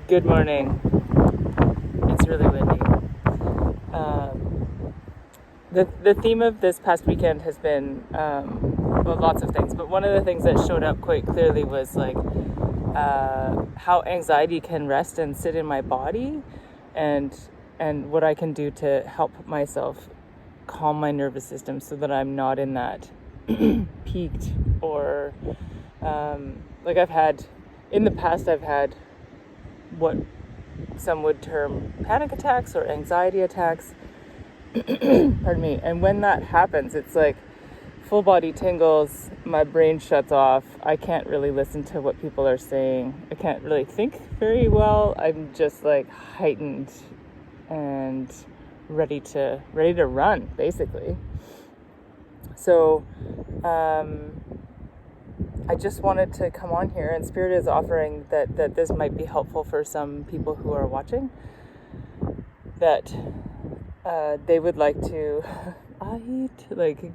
Good morning. It's really windy. The theme of this past weekend has been lots of things, but one of the things that showed up quite clearly was like how anxiety can rest and sit in my body, and what I can do to help myself calm my nervous system so that I'm not in that peaked or like I've had in the past. I've had what some would term panic attacks or anxiety attacks. Pardon me. And when that happens, it's like full body tingles, my brain shuts off. I can't really listen to what people are saying. I can't really think very well. I'm just like heightened and ready to run, basically. So I just wanted to come on here, and Spirit is offering that this might be helpful for some people who are watching, that they would like to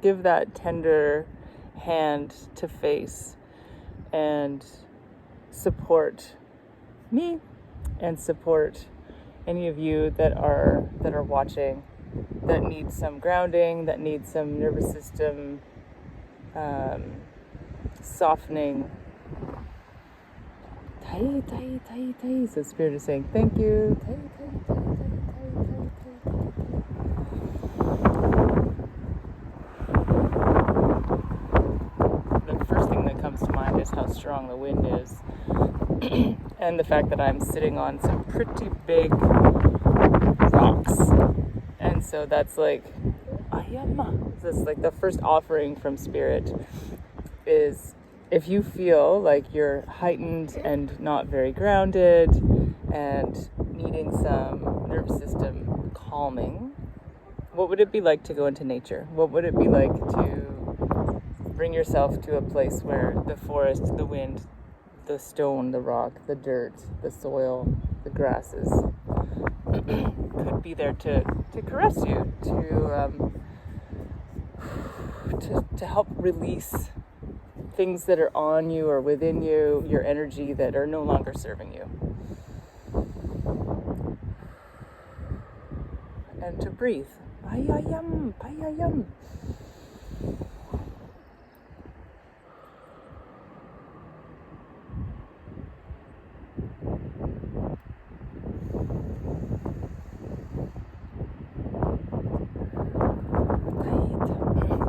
give that tender hand to face and support me and support any of you that are watching that need some grounding, that need some nervous system softening. Tai, tai, tai, tai. So Spirit is saying thank you. Tai, tai, tai, tai, tai, tai, tai. The first thing that comes to mind is how strong the wind is. And the fact that I'm sitting on some pretty big rocks. And so that's like, this is like the first offering from Spirit is, if you feel like you're heightened and not very grounded and needing some nervous system calming, what would it be like to go into nature? What would it be like to bring yourself to a place where the forest, the wind, the stone, the rock, the dirt, the soil, the grasses could be there to caress you, to help release things that are on you or within you, your energy that are no longer serving you. And to breathe. Payayam, payayam.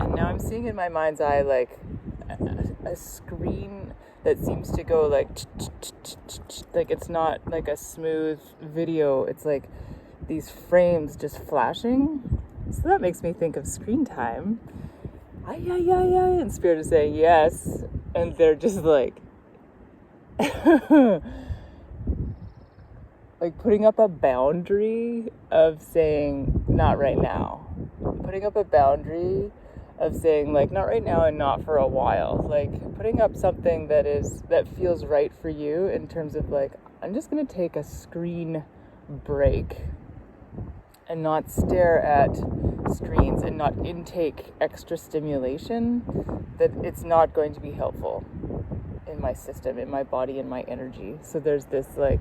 And now I'm seeing in my mind's eye like a screen that seems to go like it's not like a smooth video. It's like these frames just flashing. So that makes me think of screen time. And Spirit is saying yes, and they're just like like putting up a boundary of saying not right now. Putting up a boundary of saying like not right now and not for a while. Like putting up something that feels right for you in terms of like, I'm just going to take a screen break and not stare at screens and not intake extra stimulation, that it's not going to be helpful in my system, in my body, in my energy. So there's this like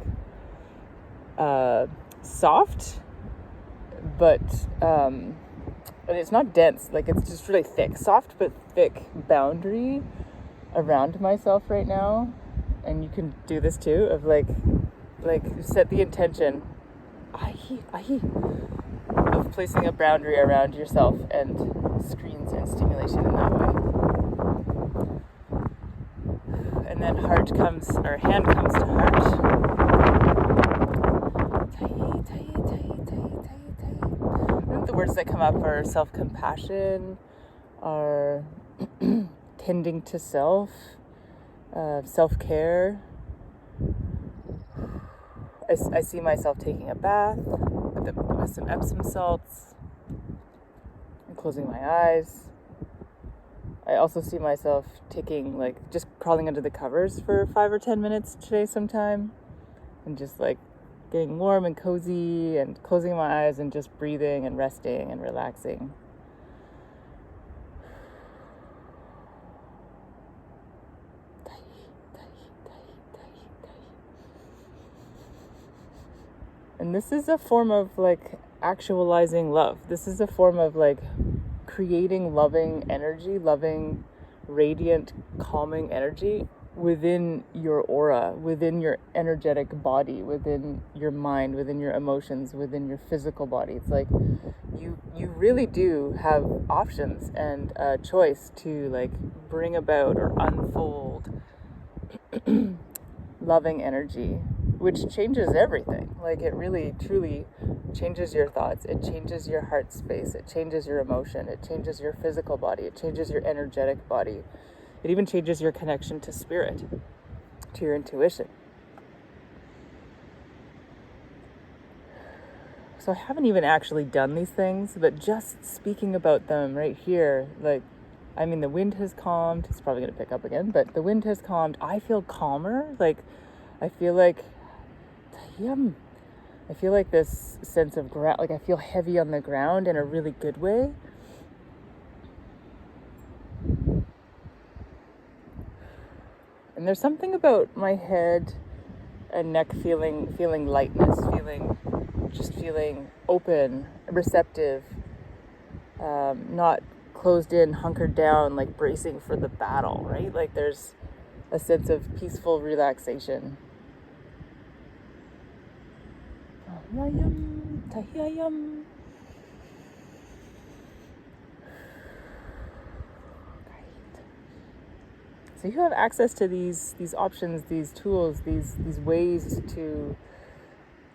soft but and it's not dense, like it's just really thick, soft but thick boundary around myself right now. And you can do this too, of like set the intention of placing a boundary around yourself and screens and stimulation in that way. And then hand comes to heart. The words that come up are self-compassion, are tending to self, self-care. I see myself taking a bath with some Epsom salts and closing my eyes. I also see myself taking, like, just crawling under the covers for 5 or 10 minutes today sometime, and just like getting warm and cozy and closing my eyes and just breathing and resting and relaxing. And this is a form of like actualizing love. This is a form of like creating loving energy, loving, radiant, calming energy within your aura, within your energetic body, within your mind, within your emotions, within your physical body. It's like you really do have options and a choice to like bring about or unfold loving energy, which changes everything. Like it really truly changes your thoughts, it changes your heart space, it changes your emotion, it changes your physical body, it changes your energetic body, it even changes your connection to spirit, to your intuition. So I haven't even actually done these things, but just speaking about them right here, like, I mean, the wind has calmed. It's probably going to pick up again, but the wind has calmed. I feel calmer. Like, I feel like, I feel like this sense of ground, like I feel heavy on the ground in a really good way. And there's something about my head and neck feeling lightness, feeling open, receptive, not closed in, hunkered down, like bracing for the battle, right? Like there's a sense of peaceful relaxation. Tahiyam. So you have access to these options, these tools, these ways to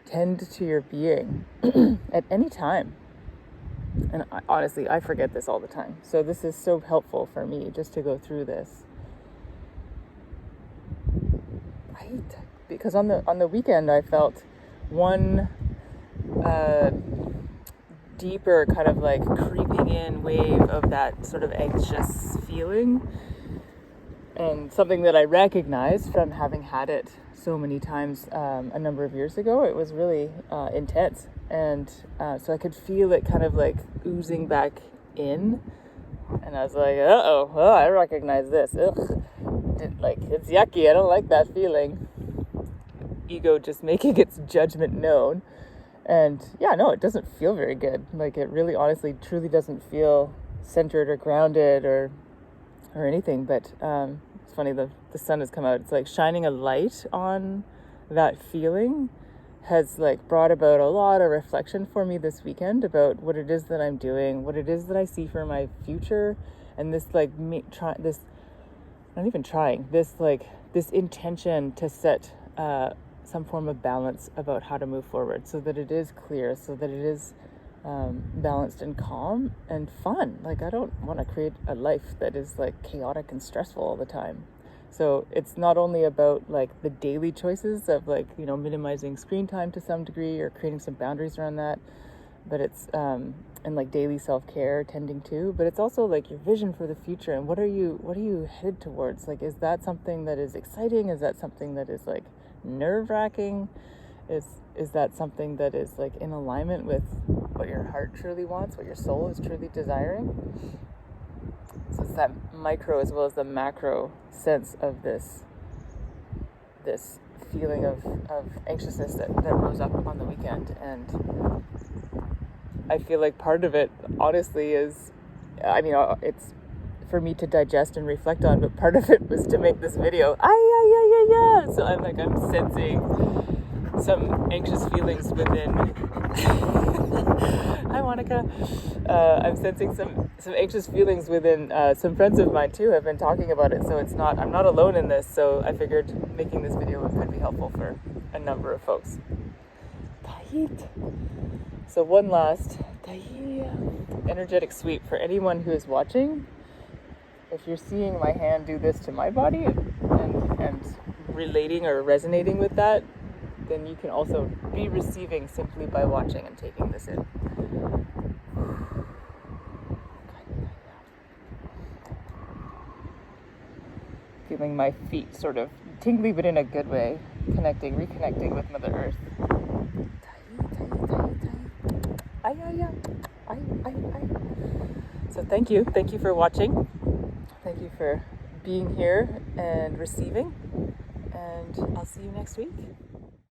tend to your being at any time. And honestly, I forget this all the time. So this is so helpful for me just to go through this. Right? Because on the weekend I felt one deeper kind of like creeping in wave of that sort of anxious feeling. And something that I recognized from having had it so many times a number of years ago, it was really intense. And so I could feel it kind of like oozing back in. And I was like, uh-oh, well, I recognize this. Ugh. It's yucky. I don't like that feeling. Ego just making its judgment known. And yeah, no, it doesn't feel very good. Like it really, honestly, truly doesn't feel centered or grounded or anything. But it's funny, the sun has come out. It's like shining a light on that feeling has like brought about a lot of reflection for me this weekend about what it is that I'm doing, what it is that I see for my future, and this like this intention to set some form of balance about how to move forward, so that it is clear, so that it is balanced and calm and fun. Like I don't want to create a life that is like chaotic and stressful all the time. So it's not only about like the daily choices of like, you know, minimizing screen time to some degree or creating some boundaries around that, but it's and like daily self-care tending to, but it's also like your vision for the future and what are you headed towards? Like, is that something that is exciting? Is that something that is like nerve-wracking? Is that something that is like in alignment with what your heart truly wants, what your soul is truly desiring? So it's that micro as well as the macro sense of this feeling of anxiousness that rose up on the weekend. And I feel like part of it, honestly, is, I mean, it's for me to digest and reflect on, but part of it was to make this video. So I'm sensing some anxious feelings within. Hi, Monica. I'm sensing some anxious feelings within some friends of mine too have been talking about it. So I'm not alone in this. So I figured making this video could be helpful for a number of folks. So one last energetic sweep for anyone who is watching. If you're seeing my hand do this to my body and relating or resonating with that, then you can also be receiving simply by watching and taking this in. Feeling my feet sort of tingly, but in a good way, reconnecting with Mother Earth. So thank you for watching. Thank you for being here and receiving, and I'll see you next week.